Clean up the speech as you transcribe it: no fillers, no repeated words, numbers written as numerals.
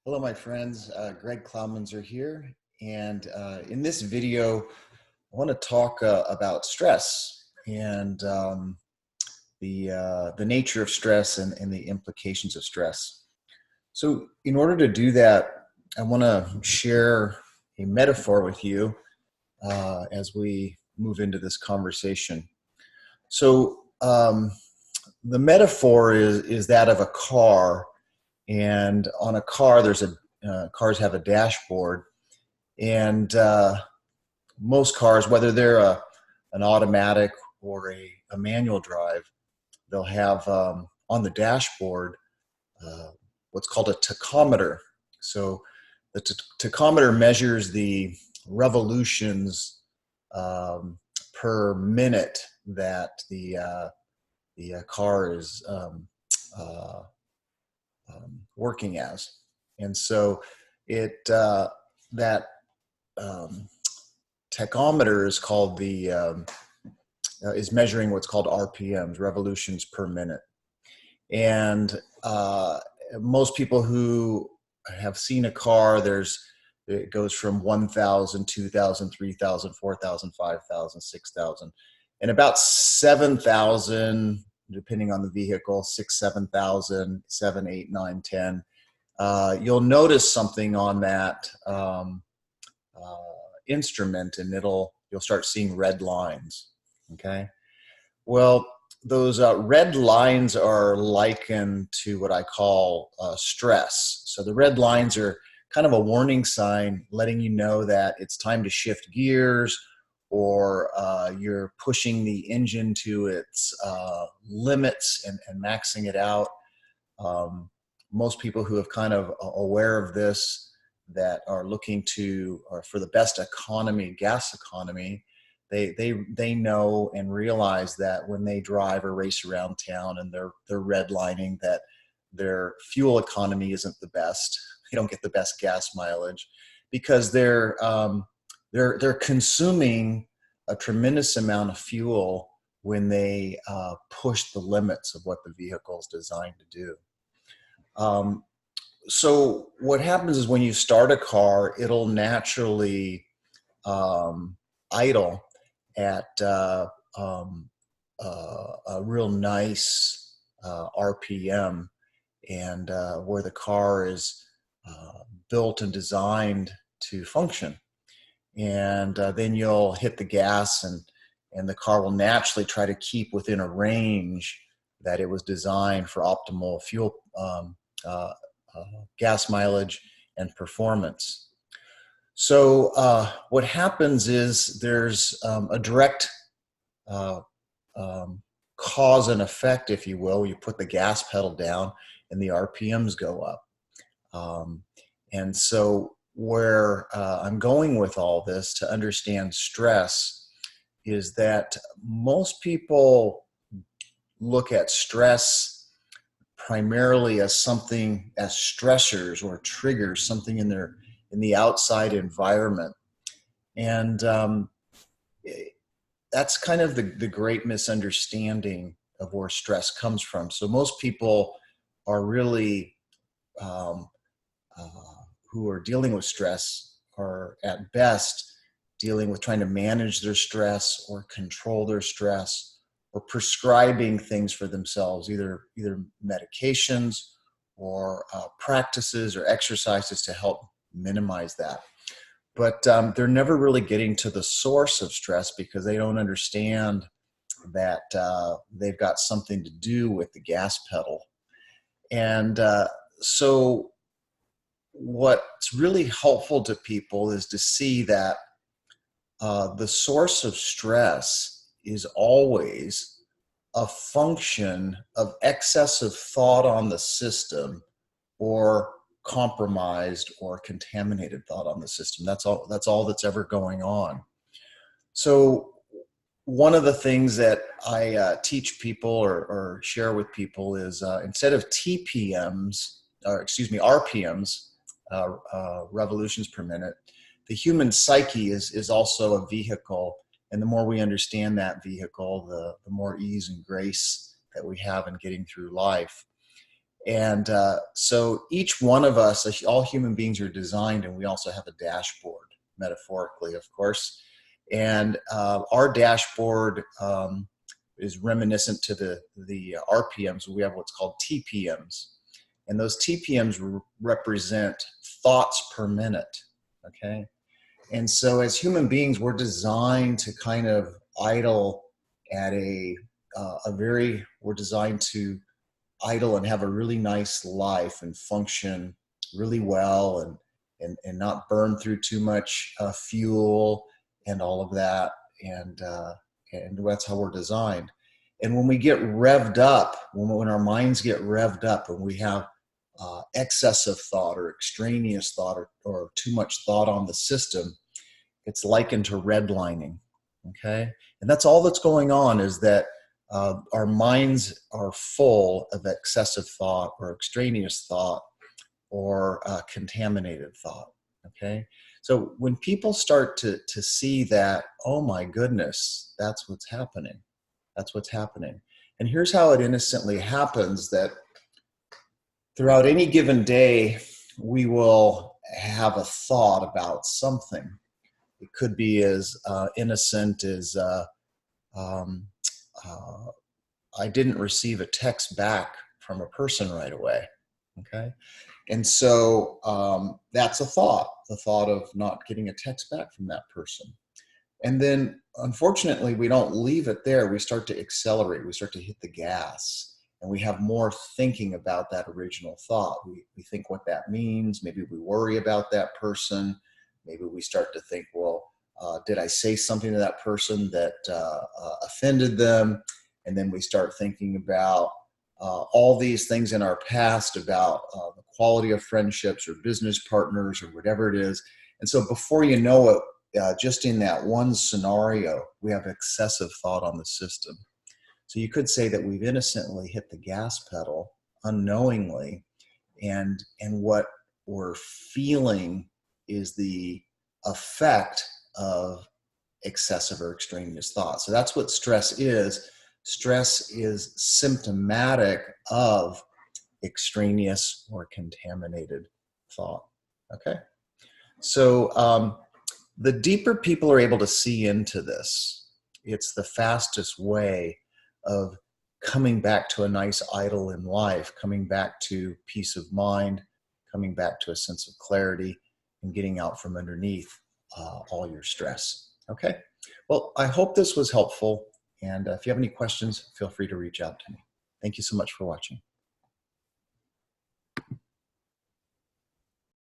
Hello, my friends. Greg Cloudmanzer here. And in this video, I want to talk about stress and the nature of stress and the implications of stress. So in order to do that, I want to share a metaphor with you as we move into this conversation. So the metaphor is that of a car. And on a car, cars have a dashboard, and most cars, whether they're an automatic or a manual drive, they'll have on the dashboard what's called a tachometer. So the tachometer measures the revolutions per minute that the car is working as. And so that tachometer is called is measuring what's called RPMs, revolutions per minute. And most people who have seen a car, it goes from 1,000, 2,000, 3,000, 4,000, 5,000, 6,000, and about 7,000, depending on the vehicle, 6, 7,000, 7, 8, 9, 10. You'll notice something on that instrument, and you'll start seeing red lines. Okay. Well, those red lines are likened to what I call stress. So the red lines are kind of a warning sign letting you know that it's time to shift gears, or you're pushing the engine to its limits and maxing it out. Most people who have kind of aware of this, that are looking for the best economy, gas economy, they know and realize that when they drive or race around town and they're redlining, that their fuel economy isn't the best. They don't get the best gas mileage because they're consuming a tremendous amount of fuel when they push the limits of what the vehicle is designed to do. So what happens is when you start a car, it'll naturally idle at a real nice RPM, and where the car is built and designed to function. And then you'll hit the gas, and the car will naturally try to keep within a range that it was designed for optimal fuel gas mileage and performance. So what happens is there's a direct cause and effect, if you will. You put the gas pedal down and the RPMs go up. And so where I'm going with all this to understand stress is that most people look at stress primarily as something, as stressors or triggers, something in the outside environment. And that's kind of the great misunderstanding of where stress comes from. So most people are really who are dealing with stress are at best dealing with trying to manage their stress or control their stress, or prescribing things for themselves, either medications or practices or exercises to help minimize that. But they're never really getting to the source of stress because they don't understand that they've got something to do with the gas pedal. And so what's really helpful to people is to see that the source of stress is always a function of excessive thought on the system, or compromised or contaminated thought on the system. That's all that's ever going on. So one of the things that I teach people or share with people is instead of RPMs, revolutions per minute, the human psyche is also a vehicle. And the more we understand that vehicle, the more ease and grace that we have in getting through life. And so each one of us, all human beings are designed, and we also have a dashboard, metaphorically, of course. And our dashboard is reminiscent to the RPMs. We have what's called TPMs. And those TPMs represent thoughts per minute, okay? And so as human beings, we're designed to kind of idle at we're designed to idle and have a really nice life and function really well, and not burn through too much fuel and all of that. And that's how we're designed. And when we get revved up, when our minds get revved up, and we have excessive thought or extraneous thought, or too much thought on the system, it's likened to redlining, okay? And that's all that's going on, is that our minds are full of excessive thought or extraneous thought or contaminated thought, okay? So when people start to see that, oh my goodness, that's what's happening. That's what's happening. And here's how it innocently happens, that throughout any given day, we will have a thought about something. It could be as innocent as I didn't receive a text back from a person right away, okay? And so that's a thought, the thought of not getting a text back from that person. And then, unfortunately, we don't leave it there. We start to accelerate. We start to hit the gas, and we have more thinking about that original thought. We think what that means. Maybe we worry about that person. Maybe we start to think, well, did I say something to that person that offended them? And then we start thinking about all these things in our past about the quality of friendships or business partners or whatever it is. And so before you know it, just in that one scenario, we have excessive thought on the system. So you could say that we've innocently hit the gas pedal unknowingly, and what we're feeling is the effect of excessive or extraneous thought. So that's what stress is. Stress is symptomatic of extraneous or contaminated thought, okay? So the deeper people are able to see into this, it's the fastest way of coming back to a nice idle in life, coming back to peace of mind, coming back to a sense of clarity, and getting out from underneath all your stress. Okay? Well, I hope this was helpful. And if you have any questions, feel free to reach out to me. Thank you so much for watching.